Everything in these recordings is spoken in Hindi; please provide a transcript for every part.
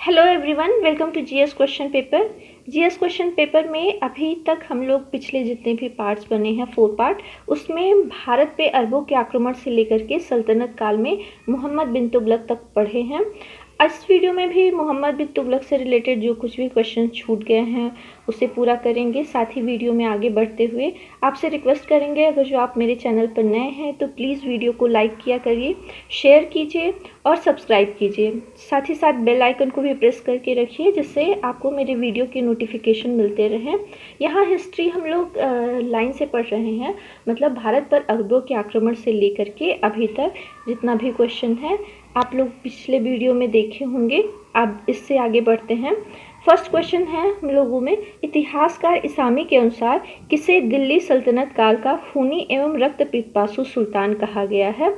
Hello everyone, welcome to GS question paper. GS question paper में अभी तक हम लोग पिछले जितने भी पार्ट्स बने हैं 4 पार्ट, उसमें भारत पे अरबों के आक्रमण से लेकर के सल्तनत काल में मोहम्मद बिन तुगलक तक पढ़े हैं। इस वीडियो में भी मोहम्मद बिन तुगलक से रिलेटेड जो कुछ भी क्वेश्चन छूट गए हैं उसे पूरा करेंगे। साथ ही वीडियो में आगे बढ़ते हुए आपसे रिक्वेस्ट करेंगे, अगर जो आप मेरे चैनल पर नए हैं तो प्लीज़ वीडियो को लाइक किया करिए, शेयर कीजिए और सब्सक्राइब कीजिए। साथ ही साथ बेल आइकन को भी प्रेस करके रखिए जिससे आपको मेरे वीडियो के नोटिफिकेशन मिलते रहें। यहाँ हिस्ट्री हम लोग लाइन से पढ़ रहे हैं, मतलब भारत पर अरबों के आक्रमण से लेकर के अभी तक जितना भी क्वेश्चन है आप लोग पिछले वीडियो में देखे होंगे। अब इससे आगे बढ़ते हैं। फर्स्ट क्वेश्चन है हम लोगों में, इतिहासकार इसामी के अनुसार किसे दिल्ली सल्तनत काल का खूनी एवं रक्त पिपासु सुल्तान कहा गया है?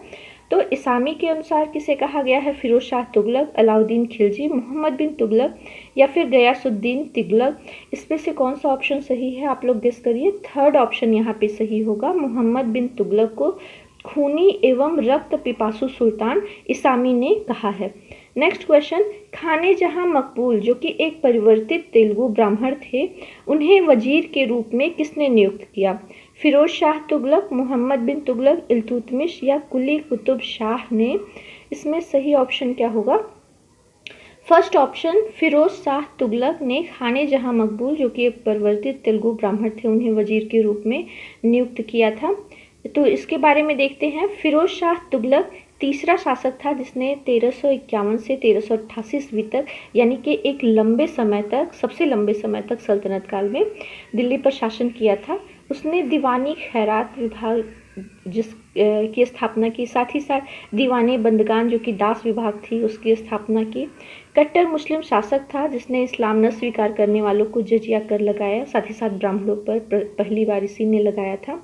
तो इसामी के अनुसार किसे कहा गया है? फिरोज शाह तुगलक, अलाउद्दीन खिलजी, मोहम्मद बिन तुगलक या फिर गयासुद्दीन तुगलक। इसमें से कौन सा ऑप्शन सही है आप लोग गेस करिए। थर्ड ऑप्शन यहाँ पे सही होगा, मोहम्मद बिन तुगलक को खूनी एवं रक्त पिपासु सुल्तान इसामी ने कहा है। नेक्स्ट क्वेश्चन, खाने जहां मकबूल जो कि एक परिवर्तित तेलुगु ब्राह्मण थे, उन्हें वजीर के रूप में किसने नियुक्त किया? फिरोज शाह तुगलक, मोहम्मद बिन तुगलक, इल्तुतमिश या कुली कुतुब शाह ने। इसमें सही ऑप्शन क्या होगा? फर्स्ट ऑप्शन, फिरोज शाह तुगलक ने खाने जहां मकबूल जो कि एक परिवर्तित तेलुगु ब्राह्मण थे उन्हें वजीर के रूप में नियुक्त किया था। तो इसके बारे में देखते हैं। फिरोज शाह तुगलक तीसरा शासक था जिसने 1351 से 1388 ईस्वी तक, यानी कि एक लंबे समय तक, सबसे लंबे समय तक सल्तनत काल में दिल्ली पर शासन किया था। उसने दीवानी खैरात विभाग की स्थापना की, साथ ही साथ दीवाने बंदगान जो कि दास विभाग थी उसकी स्थापना की। कट्टर मुस्लिम शासक था जिसने इस्लाम न स्वीकार करने वालों को जजिया कर लगाया, साथ ही साथ ब्राह्मणों पर पहली बार इसी ने लगाया था।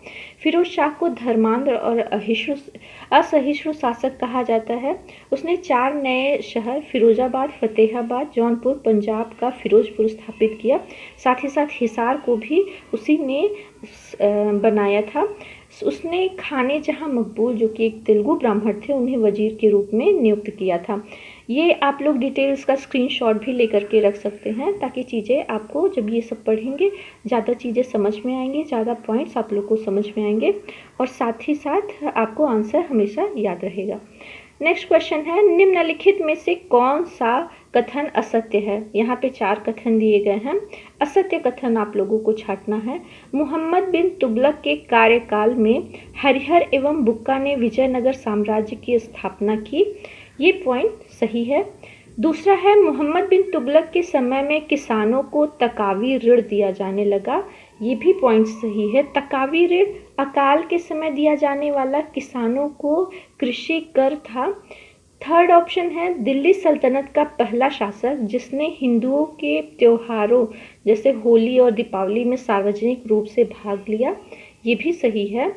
फिरोज शाह को धर्मांध और असहिष्णु शासक कहा जाता है। उसने 4 नए शहर फिरोजाबाद, फतेहाबाद, जौनपुर, पंजाब का फिरोजपुर स्थापित किया। साथ ही साथ हिसार को भी उसी ने बनाया था। उसने खाने जहां मकबूल जो कि एक तेलुगु ब्राह्मण थे उन्हें वजीर के रूप में नियुक्त किया था। ये आप लोग डिटेल्स का स्क्रीनशॉट भी लेकर के रख सकते हैं ताकि चीज़ें आपको जब ये सब पढ़ेंगे ज़्यादा चीज़ें समझ में आएंगी, ज़्यादा पॉइंट्स आप लोग को समझ में आएंगे और साथ ही साथ आपको आंसर हमेशा याद रहेगा। नेक्स्ट क्वेश्चन है, निम्नलिखित में से कौन सा कथन असत्य है? यहाँ पे 4 कथन दिए गए हैं। असत्य कथन आप लोगों को छांटना है। मोहम्मद बिन तुगलक के कार्यकाल में हरिहर एवं बुक्का ने विजयनगर साम्राज्य की स्थापना की, ये पॉइंट सही है। दूसरा है, मोहम्मद बिन तुगलक के समय में किसानों को तकावी ऋण दिया जाने लगा, ये भी पॉइंट सही है। तकावी ऋण अकाल के समय दिया जाने वाला किसानों को कृषि कर था। थर्ड ऑप्शन है, दिल्ली सल्तनत का पहला शासक जिसने हिंदुओं के त्योहारों जैसे होली और दीपावली में सार्वजनिक रूप से भाग लिया, ये भी सही है।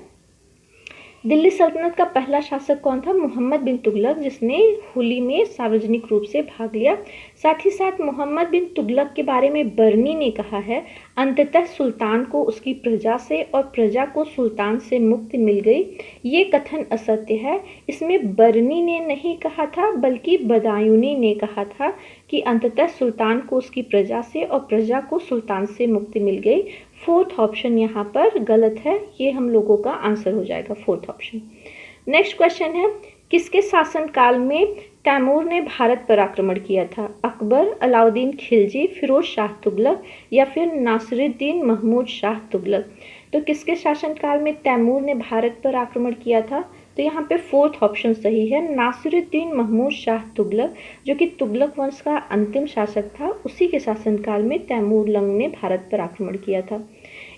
दिल्ली सल्तनत का पहला शासक कौन था? मोहम्मद बिन तुगलक, जिसने होली में सार्वजनिक रूप से भाग लिया। साथ ही साथ मोहम्मद बिन तुगलक के बारे में बर्नी ने कहा है, अंततः सुल्तान को उसकी प्रजा से और प्रजा को सुल्तान से मुक्ति मिल गई। ये कथन असत्य है। इसमें बर्नी ने नहीं कहा था बल्कि बदायूनी ने कहा था कि अंततः सुल्तान को उसकी प्रजा से और प्रजा को सुल्तान से मुक्ति मिल गई। फोर्थ ऑप्शन यहाँ पर गलत है, ये हम लोगों का आंसर हो जाएगा फोर्थ ऑप्शन। नेक्स्ट क्वेश्चन है, किसके शासनकाल में तैमूर ने भारत पर आक्रमण किया था? अकबर, अलाउद्दीन खिलजी, फिरोज शाह तुगलक या फिर नासिरुद्दीन महमूद शाह तुगलक। तो किसके शासनकाल में तैमूर ने भारत पर आक्रमण किया था? तो यहाँ पे फोर्थ ऑप्शन सही है, नासिरुद्दीन महमूद शाह तुगलक जो कि तुगलक वंश का अंतिम शासक था, उसी के शासनकाल में तैमूर लंग ने भारत पर आक्रमण किया था।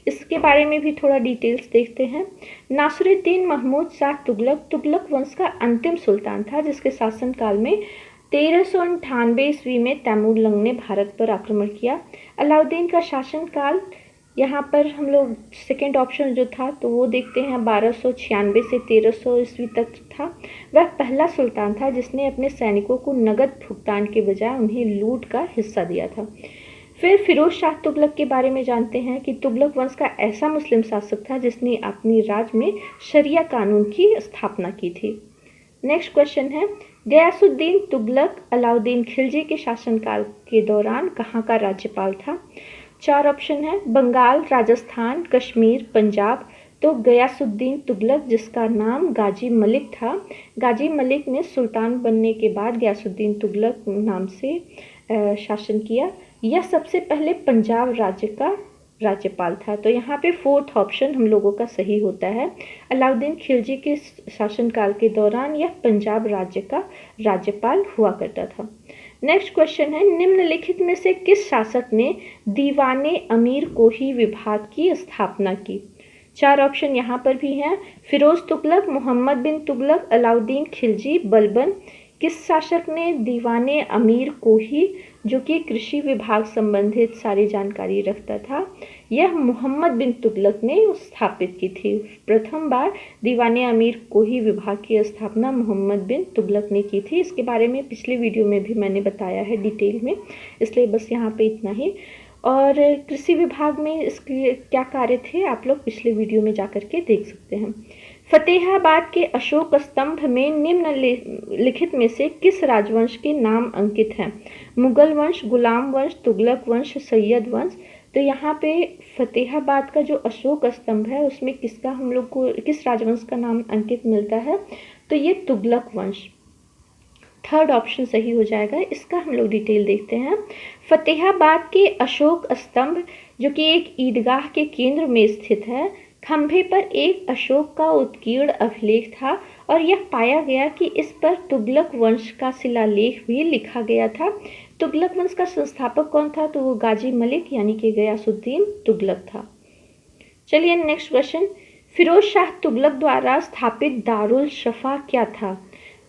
इसके बारे में भी थोड़ा डिटेल्स देखते हैं। नासिरुद्दीन महमूद शाह तुगलक तुगलक वंश का अंतिम सुल्तान था जिसके शासनकाल में 1398 ईस्वी में तैमूर लंग ने भारत पर आक्रमण किया। अलाउद्दीन का शासनकाल यहाँ पर हम लोग सेकेंड ऑप्शन जो था तो वो देखते हैं 1296 से 1300 ईस्वी तक था। वह पहला सुल्तान था जिसने अपने सैनिकों को नगद भुगतान के बजाय उन्हें लूट का हिस्सा दिया था। फिर फिरोज शाह तुगलक के बारे में जानते हैं कि तुगलक वंश का ऐसा मुस्लिम शासक था जिसने अपनी राज्य में शरिया कानून की स्थापना की थी। नेक्स्ट क्वेश्चन है, गयासुद्दीन तुगलक अलाउद्दीन खिलजी के शासनकाल के दौरान कहाँ का राज्यपाल था? 4 ऑप्शन है, बंगाल, राजस्थान, कश्मीर, पंजाब। तो गयासुद्दीन तुगलक, जिसका नाम गाजी मलिक था, गाजी मलिक ने सुल्तान बनने के बाद गयासुद्दीन तुगलक नाम से शासन किया। यह सबसे पहले पंजाब राज्य का राज्यपाल था। तो यहाँ पे 4th ऑप्शन हम लोगों का सही होता है। अलाउद्दीन खिलजी के शासनकाल के दौरान यह पंजाब राज्य का राज्यपाल हुआ करता था। नेक्स्ट क्वेश्चन है, निम्नलिखित में से किस शासक ने दीवाने अमीर कोही विभाग की स्थापना की? 4 ऑप्शन यहाँ पर भी हैं, फिरोज तुगलक, मोहम्मद बिन तुगलक, अलाउद्दीन खिलजी, बलबन। किस शासक ने दीवाने अमीर कोही, जो कि कृषि विभाग संबंधित सारी जानकारी रखता था, यह मोहम्मद बिन तुगलक ने स्थापित की थी। प्रथम बार दीवाने अमीर कोही विभाग की स्थापना मोहम्मद बिन तुगलक ने की थी। इसके बारे में पिछले वीडियो में भी मैंने बताया है डिटेल में, इसलिए बस यहाँ पे इतना ही। और कृषि विभाग में इसके क्या कार्य थे आप लोग पिछले वीडियो में जाकर के देख सकते हैं। फतेहाबाद के अशोक स्तंभ में निम्नलिखित में से किस राजवंश के नाम अंकित हैं? मुगल वंश, गुलाम वंश, तुगलक वंश, सैयद वंश। तो यहाँ पे फतेहाबाद का जो अशोक स्तंभ है उसमें किसका हम लोग को किस राजवंश का नाम अंकित मिलता है? तो ये तुगलक वंश। 3rd ऑप्शन सही हो जाएगा। इसका हम लोग डिटेल देखते हैं। फतेहाबाद के अशोक स्तंभ, जो कि एक ईदगाह के केंद्र में स्थित है, खंभे पर एक अशोक का उत्कीर्ण अभिलेख था और यह पाया गया कि इस पर तुगलक वंश का शिलालेख भी लिखा गया था। तुगलक वंश का संस्थापक कौन था? तो वो गाजी मलिक यानी कि गयासुद्दीन तुगलक था। चलिए नेक्स्ट क्वेश्चन, फिरोज शाह तुगलक द्वारा स्थापित दारुल शफा क्या था?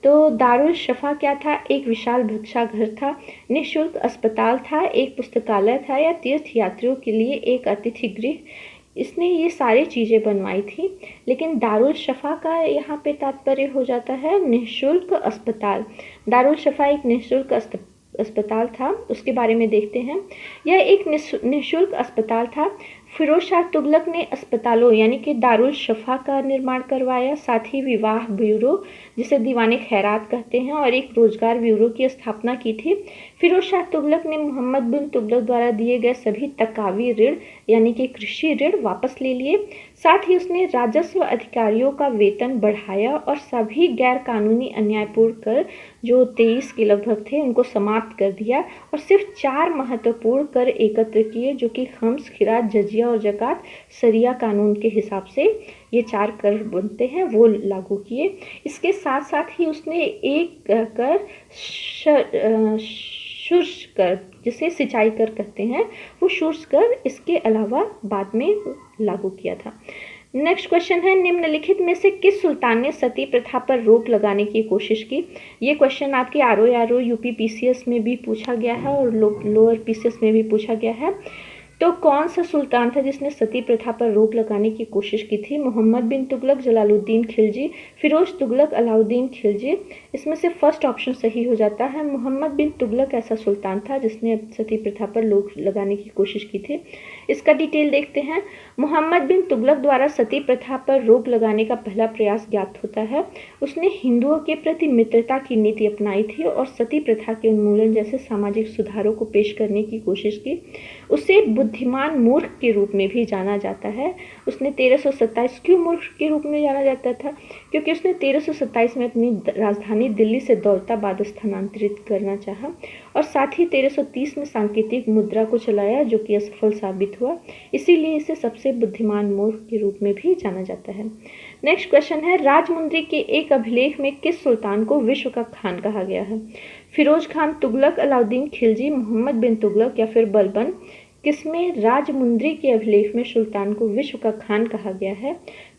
तो दारुल शफा क्या था? एक विशाल भिक्षाघर था, निःशुल्क अस्पताल था, एक पुस्तकालय था, या तीर्थ यात्रियों के लिए एक अतिथि गृह। इसने ये सारी चीज़ें बनवाई थी, लेकिन दारुल शफा का यहाँ पे तात्पर्य हो जाता है निःशुल्क अस्पताल। दारुल शफा एक निःशुल्क अस्पताल था, उसके बारे में देखते हैं। यह एक निःशुल्क अस्पताल था। फिरोज शाह तुगलक ने अस्पतालों यानी कि दारुल शफा का निर्माण करवाया, साथ ही विवाह ब्यूरो, जिसे दीवाने खैरात कहते हैं, और एक रोजगार ब्यूरो की स्थापना की थी। फिरोज शाह तुगलक ने मोहम्मद बिन तुगलक द्वारा दिए गए सभी तकावी ऋण यानी कि कृषि ऋण वापस ले लिए। साथ ही उसने राजस्व अधिकारियों का वेतन बढ़ाया और सभी गैर कानूनी अन्यायपूर्ण कर, जो 23 के लगभग थे, उनको समाप्त कर दिया और सिर्फ 4 महत्वपूर्ण कर एकत्र किए, जो कि खम्स, खिरात, जजिया और जकात शरिया कानून के हिसाब से ये 4 कर बनते हैं, वो लागू किए। इसके साथ साथ ही उसने एक कर शुष्क कर, जिसे सिंचाई कर कहते हैं, वो शुष्क कर इसके अलावा बाद में लागू किया था। नेक्स्ट क्वेश्चन है, निम्नलिखित में से किस सुल्तान ने सती प्रथा पर रोक लगाने की कोशिश की? ये क्वेश्चन आपके आरओ यूपी पीसीएस में भी पूछा गया है और लोअर पीसीएस में भी पूछा गया है। तो कौन सा सुल्तान था जिसने सती प्रथा पर रोक लगाने की कोशिश की थी? मोहम्मद बिन तुगलक, जलालुद्दीन खिलजी, फिरोज तुगलक, अलाउद्दीन खिलजी। इसमें से फर्स्ट ऑप्शन सही हो जाता है। मोहम्मद बिन तुगलक ऐसा सुल्तान था जिसने सती प्रथा पर रोक लगाने की कोशिश की थी। इसका डिटेल देखते हैं। मोहम्मद बिन तुगलक द्वारा सती प्रथा पर रोक लगाने का पहला प्रयास ज्ञात होता है। उसने हिंदुओं के प्रति मित्रता की नीति अपनाई थी और सती प्रथा के उन्मूलन जैसे सामाजिक सुधारों को पेश करने की कोशिश की। उसे बुद्धिमान मूर्ख के रूप में भी जाना जाता है। उसने 1327 क्यों मूर्ख के रूप में जाना जाता था? क्योंकि उसने 1327 में अपनी राजधानी दिल्ली से दौलताबाद स्थानांतरित करना चाहा और साथ ही 1330 में सांकेतिक मुद्रा को चलाया, जो कि असफल साबित हुआ। इसीलिए इसे सबसे बुद्धिमान मूर्ख के रूप में भी जाना जाता है। नेक्स्ट क्वेश्चन है, राजमुंद्री के एक अभिलेख में किस सुल्तान को विश्व का खान कहा गया है? फिरोज खान तुगलक, अलाउद्दीन खिलजी, मोहम्मद बिन तुगलक या फिर बलबन। किसमें राजमुंद्री के अभिलेख में सुल्तान को विश्व का खान कहा गया है?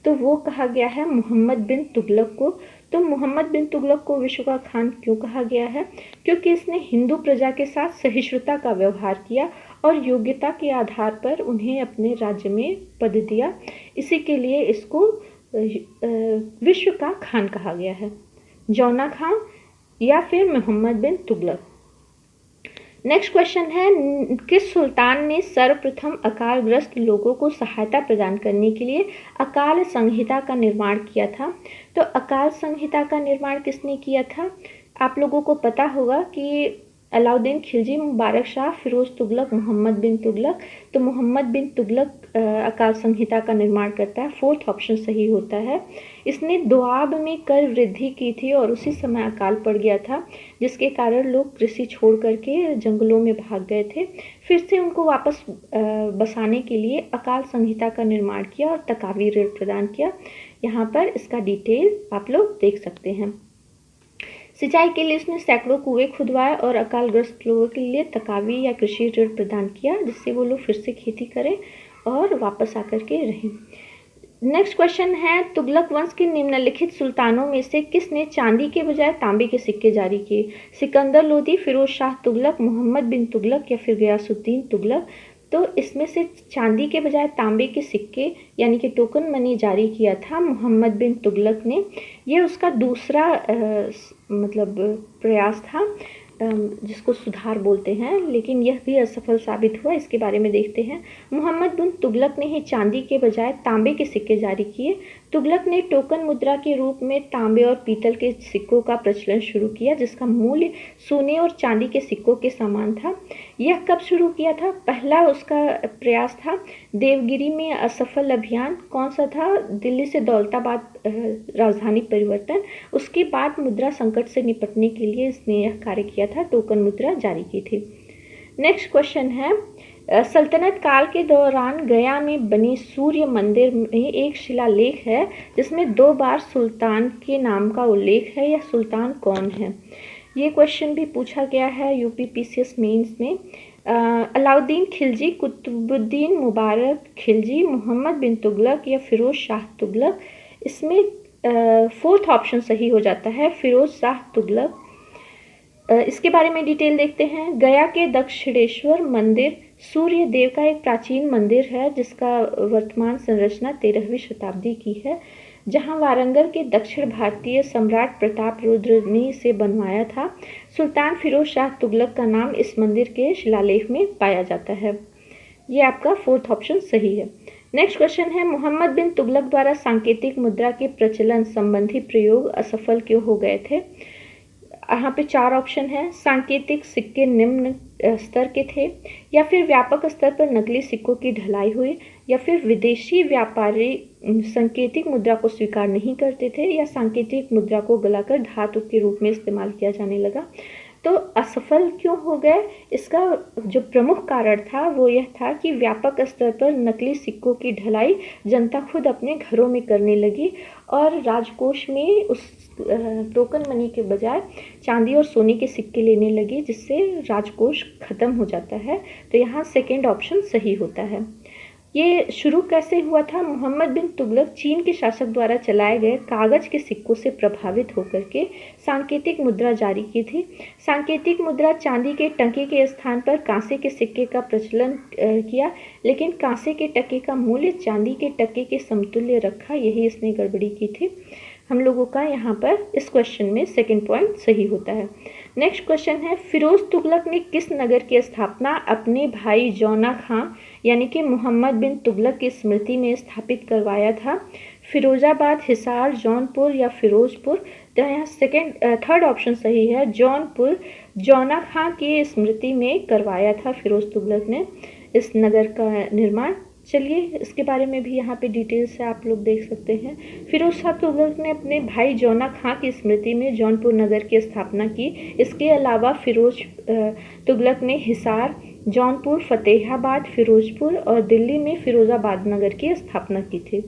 तो वो कहा गया है मोहम्मद बिन तुगलक को। तो मोहम्मद बिन तुगलक को विश्व का खान क्यों कहा गया है? क्योंकि इसने हिंदू प्रजा के साथ सहिष्णुता का व्यवहार किया और योग्यता के आधार पर उन्हें अपने राज्य में पद दिया। इसी के लिए इसको विश्व का खान कहा गया है। जौना खान या फिर मोहम्मद बिन तुगलक। नेक्स्ट क्वेश्चन है, किस सुल्तान ने सर्वप्रथम अकालग्रस्त लोगों को सहायता प्रदान करने के लिए अकाल संहिता का निर्माण किया था? तो अकाल संहिता का निर्माण किसने किया था? आप लोगों को पता होगा कि अलाउद्दीन खिलजी, मुबारक शाह, फिरोज तुगलक, मोहम्मद बिन तुगलक। तो मोहम्मद बिन तुगलक अकाल संहिता का निर्माण करता है। फोर्थ ऑप्शन सही होता है। इसने दोआब में कर वृद्धि की थी और उसी समय अकाल पड़ गया था, जिसके कारण लोग कृषि छोड़ करके जंगलों में भाग गए थे। फिर से उनको वापस बसाने के लिए अकाल संहिता का निर्माण किया और तकावी ऋण प्रदान किया। यहाँ पर इसका डिटेल आप लोग देख सकते हैं। सिंचाई के लिए उसने सैकड़ों कुएं खुदवाए और अकालग्रस्त लोगों के लिए तकावी या कृषि ऋण प्रदान किया, जिससे वो लोग फिर से खेती करें और वापस आकर के रहें। नेक्स्ट क्वेश्चन है, तुगलक वंश के निम्नलिखित सुल्तानों में से किसने चांदी के बजाय तांबे के सिक्के जारी किए? सिकंदर लोदी, फिरोज शाह तुगलक, मोहम्मद बिन तुगलक या फिर गयासुद्दीन तुगलक। तो इसमें से चांदी के बजाय तांबे के सिक्के यानी कि टोकन मनी जारी किया था मोहम्मद बिन तुगलक ने। ये उसका दूसरा मतलब प्रयास था, जिसको सुधार बोलते हैं, लेकिन यह भी असफल साबित हुआ। इसके बारे में देखते हैं। मोहम्मद बिन तुगलक ने ही चांदी के बजाय तांबे के सिक्के जारी किए। तुगलक ने टोकन मुद्रा के रूप में तांबे और पीतल के सिक्कों का प्रचलन शुरू किया, जिसका मूल्य सोने और चांदी के सिक्कों के समान था। यह कब शुरू किया था? पहला उसका प्रयास था देवगिरी में असफल अभियान। कौन सा था? दिल्ली से दौलताबाद राजधानी परिवर्तन। उसके बाद मुद्रा संकट से निपटने के लिए इसने यह कार्य किया था, टोकन मुद्रा जारी की थी। नेक्स्ट क्वेश्चन है, सल्तनत काल के दौरान गया में बने सूर्य मंदिर में एक शिलालेख है जिसमें 2 बार सुल्तान के नाम का उल्लेख है। यह सुल्तान कौन है? ये क्वेश्चन भी पूछा गया है यूपीपीसीएस मेंस में। अलाउद्दीन खिलजी, कुतुबुद्दीन मुबारक खिलजी, मोहम्मद बिन तुगलक या फिरोज शाह तुगलक। इसमें फोर्थ ऑप्शन सही हो जाता है, फिरोज शाह तुगलक। इसके बारे में डिटेल देखते हैं। गया के दक्षिणेश्वर मंदिर सूर्य देव का एक प्राचीन मंदिर है, जिसका वर्तमान संरचना 13वीं शताब्दी की है, जहां वारंगल के दक्षिण भारतीय सम्राट प्रताप रुद्र ने इसे बनवाया था। सुल्तान फिरोज शाह तुगलक का नाम इस मंदिर के शिलालेख में पाया जाता है। ये आपका फोर्थ ऑप्शन सही है। नेक्स्ट क्वेश्चन है, मोहम्मद बिन तुगलक द्वारा सांकेतिक मुद्रा के प्रचलन संबंधी प्रयोग असफल क्यों हो गए थे? यहाँ पे 4 ऑप्शन है। सांकेतिक सिक्के निम्न स्तर के थे, या फिर व्यापक स्तर पर नकली सिक्कों की ढलाई हुई, या फिर विदेशी व्यापारी सांकेतिक मुद्रा को स्वीकार नहीं करते थे, या सांकेतिक मुद्रा को गलाकर धातु के रूप में इस्तेमाल किया जाने लगा। तो असफल क्यों हो गए? इसका जो प्रमुख कारण था वो यह था कि व्यापक स्तर पर नकली सिक्कों की ढलाई जनता खुद अपने घरों में करने लगी और राजकोष में उस टोकन मनी के बजाय चांदी और सोने के सिक्के लेने लगी, जिससे राजकोष खत्म हो जाता है। तो यहाँ सेकेंड ऑप्शन सही होता है। ये शुरू कैसे हुआ था? मोहम्मद बिन तुगलक चीन के शासक द्वारा चलाए गए कागज के सिक्कों से प्रभावित होकर के सांकेतिक मुद्रा जारी की थी। सांकेतिक मुद्रा चांदी के टंके के स्थान पर कांसे के सिक्के का प्रचलन किया, लेकिन कांसे के टके का मूल्य चांदी के टके के समतुल्य रखा। यही इसने गड़बड़ी की थी। हम लोगों का यहाँ पर इस क्वेश्चन में सेकंड पॉइंट सही होता है। नेक्स्ट क्वेश्चन है, फिरोज तुगलक ने किस नगर की स्थापना अपने भाई जौना खां यानी कि मोहम्मद बिन तुगलक की स्मृति में स्थापित करवाया था? फिरोजाबाद, हिसार, जौनपुर या फिरोजपुर। तो यहाँ थर्ड ऑप्शन सही है, जौनपुर। जौना खां की स्मृति में करवाया था फिरोज तुगलक ने इस नगर का निर्माण। चलिए इसके बारे में भी यहाँ पे डिटेल से आप लोग देख सकते हैं। फिरोज शाह तुगलक ने अपने भाई जौना खां की स्मृति में जौनपुर नगर की स्थापना की। इसके अलावा फिरोज तुगलक ने हिसार, जौनपुर, फतेहाबाद, फिरोजपुर और दिल्ली में फिरोजाबाद नगर की स्थापना की थी।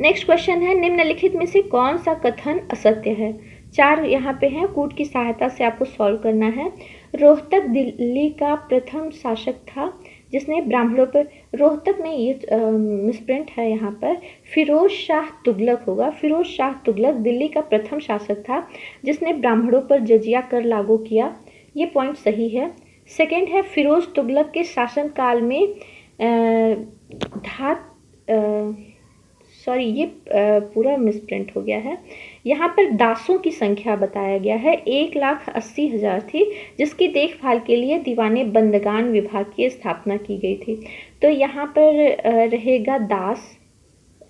नेक्स्ट क्वेश्चन है, निम्नलिखित में से कौन सा कथन असत्य है? 4 यहाँ पे हैं, कूट की सहायता से आपको सॉल्व करना है। रोहतक दिल्ली का प्रथम शासक था जिसने ब्राह्मणों पर, रोहतक में ये मिसप्रिंट है यहाँ पर, फिरोज शाह तुगलक होगा। फिरोज शाह तुगलक दिल्ली का प्रथम शासक था जिसने ब्राह्मणों पर जजिया कर लागू किया। ये पॉइंट सही है। सेकंड है, फिरोज तुगलक के शासनकाल में ये पूरा मिसप्रिंट हो गया है। यहाँ पर दासों की संख्या बताया गया है 1,80,000 थी, जिसकी देखभाल के लिए दीवाने बंदगान विभाग की स्थापना की गई थी। तो यहाँ पर रहेगा दास।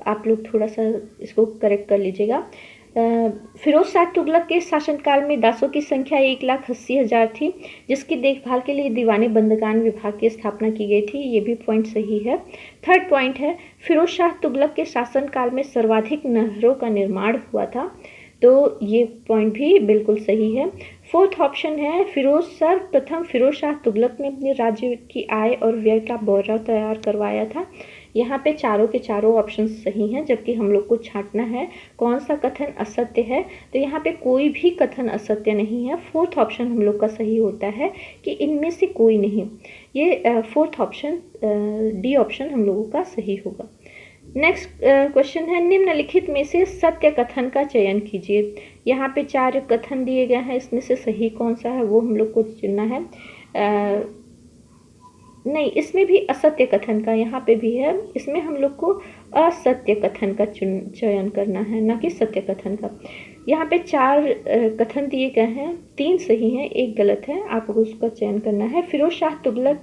आप लोग थोड़ा सा इसको करेक्ट कर लीजिएगा। फिरोज शाह तुगलक के शासनकाल में दासों की संख्या 1,80,000 थी, जिसकी देखभाल के लिए दीवाने बंदगान विभाग की स्थापना की गई थी। ये भी पॉइंट सही है। थर्ड पॉइंट है, फिरोज शाह तुगलक के शासनकाल में सर्वाधिक नहरों का निर्माण हुआ था, तो ये पॉइंट भी बिल्कुल सही है। फोर्थ ऑप्शन है, सर्वप्रथम फिरोज शाह तुगलक ने अपने राज्य की आय और व्यय का ब्यौरा तैयार करवाया था। यहाँ पे चारों के चारों ऑप्शन सही हैं, जबकि हम लोग को छांटना है कौन सा कथन असत्य है। तो यहाँ पे कोई भी कथन असत्य नहीं है। फोर्थ ऑप्शन हम लोग का सही होता है कि इनमें से कोई नहीं। ये फोर्थ ऑप्शन डी ऑप्शन हम लोगों का सही होगा। नेक्स्ट क्वेश्चन है, निम्नलिखित में से सत्य कथन का चयन कीजिए। यहाँ पे 4 कथन दिए गए हैं, इसमें से सही कौन सा है वो हम लोग को चुनना है। नहीं, इसमें भी असत्य कथन का यहाँ पे भी है, इसमें हम लोग को असत्य कथन का चयन करना है, ना कि सत्य कथन का। यहाँ पे 4 कथन दिए गए हैं, 3 सही हैं, 1 गलत है, आपको उसका चयन करना है। फिरोज शाह तुगलक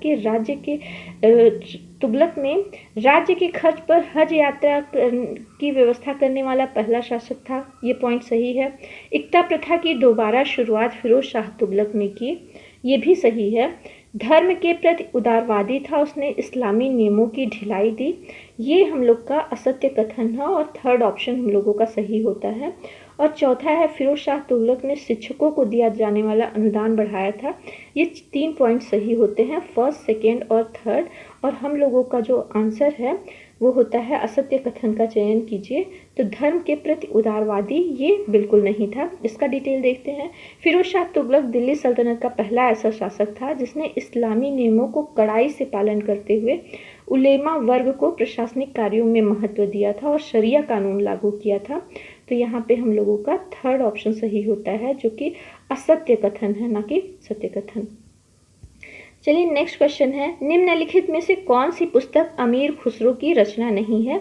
ने राज्य के खर्च पर हज यात्रा की व्यवस्था करने वाला पहला शासक था, ये पॉइंट सही है। इक्ता प्रथा की दोबारा शुरुआत फिरोज शाह तुगलक ने की, ये भी सही है। धर्म के प्रति उदारवादी था, उसने इस्लामी नियमों की ढिलाई दी, ये हम लोग का असत्य कथन है और थर्ड ऑप्शन हम लोगों का सही होता है। और चौथा है, फिरोज शाह तुगलक ने शिक्षकों को दिया जाने वाला अनुदान बढ़ाया था, ये 3 पॉइंट सही होते हैं, फर्स्ट, सेकेंड और थर्ड। और हम लोगों का जो आंसर है वो होता है असत्य कथन का चयन कीजिए। तो धर्म के प्रति उदारवादी ये बिल्कुल नहीं था। इसका डिटेल देखते हैं। फिरोज शाह तुगलक दिल्ली सल्तनत का पहला ऐसा शासक था जिसने इस्लामी नियमों को कड़ाई से पालन करते हुए उलेमा वर्ग को प्रशासनिक कार्यों में महत्व दिया था और शरिया कानून लागू किया था। तो यहाँ पे हम लोगों का थर्ड ऑप्शन सही होता है, जो कि असत्य कथन है, ना कि सत्य कथन। चलिए नेक्स्ट क्वेश्चन है, निम्नलिखित में से कौन सी पुस्तक अमीर खुसरो की रचना नहीं है।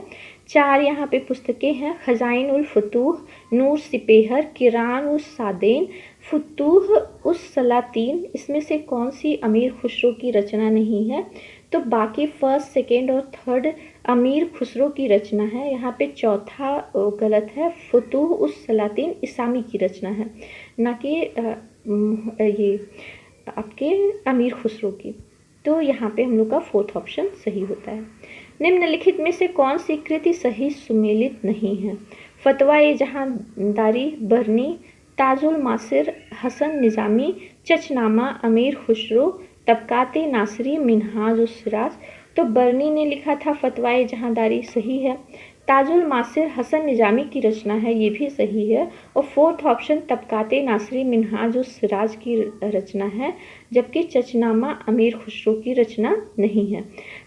4 यहाँ पे पुस्तकें हैं, खजाइन उल फतूह, नूर सिपेहर, किरान उस सादेन, फतूह उस सलातीन। इसमें से कौन सी अमीर खुसरो की रचना नहीं है। तो बाकी फर्स्ट, सेकेंड और थर्ड अमीर खुसरो की रचना है। यहाँ पे चौथा गलत है, फतूह उस सलातीन इसामी की रचना है, ना कि ये आपके अमीर खुसरो की। तो यहाँ पे हम लोग का फोर्थ ऑप्शन सही होता है। निम्नलिखित में से कौन सी कृति सही सुमेलित नहीं है। फतवा-ए-जहांदारी बरनी, ताजुल मासिर, हसन निजामी, चचनामा अमीर खुसरो, तबकाते नासरी, मिन्हाज उस सिराज। तो बरनी ने लिखा था फतवा-ए-जहांदारी, सही है। ताजुल मासिर हसन निजामी की रचना है, ये भी सही है। और फोर्थ ऑप्शन तबकाते नासरी मिन्हाज उस सिराज की रचना है, जबकि चचनामा अमीर खुसरो की रचना नहीं है।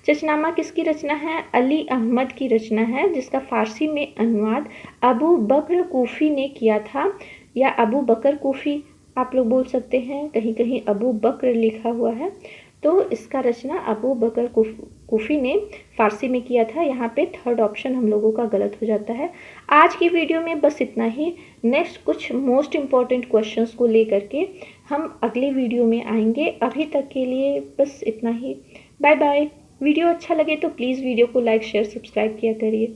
चचनामा किसकी रचना है, अली अहमद की रचना है, जिसका फारसी में अनुवाद अबू बकर कूफी ने किया था, या अबू बकर कूफी आप लोग बोल सकते हैं, कहीं कहीं अबू बकर लिखा हुआ है। तो इसका रचना अबू बकर कूफी ने फारसी में किया था। यहाँ पे थर्ड ऑप्शन हम लोगों का गलत हो जाता है। आज की वीडियो में बस इतना ही। नेक्स्ट कुछ मोस्ट इम्पॉर्टेंट क्वेश्चंस को लेकर के हम अगले वीडियो में आएंगे। अभी तक के लिए बस इतना ही। Bye bye. वीडियो अच्छा लगे तो प्लीज़ वीडियो को लाइक, शेयर, सब्सक्राइब किया करिए।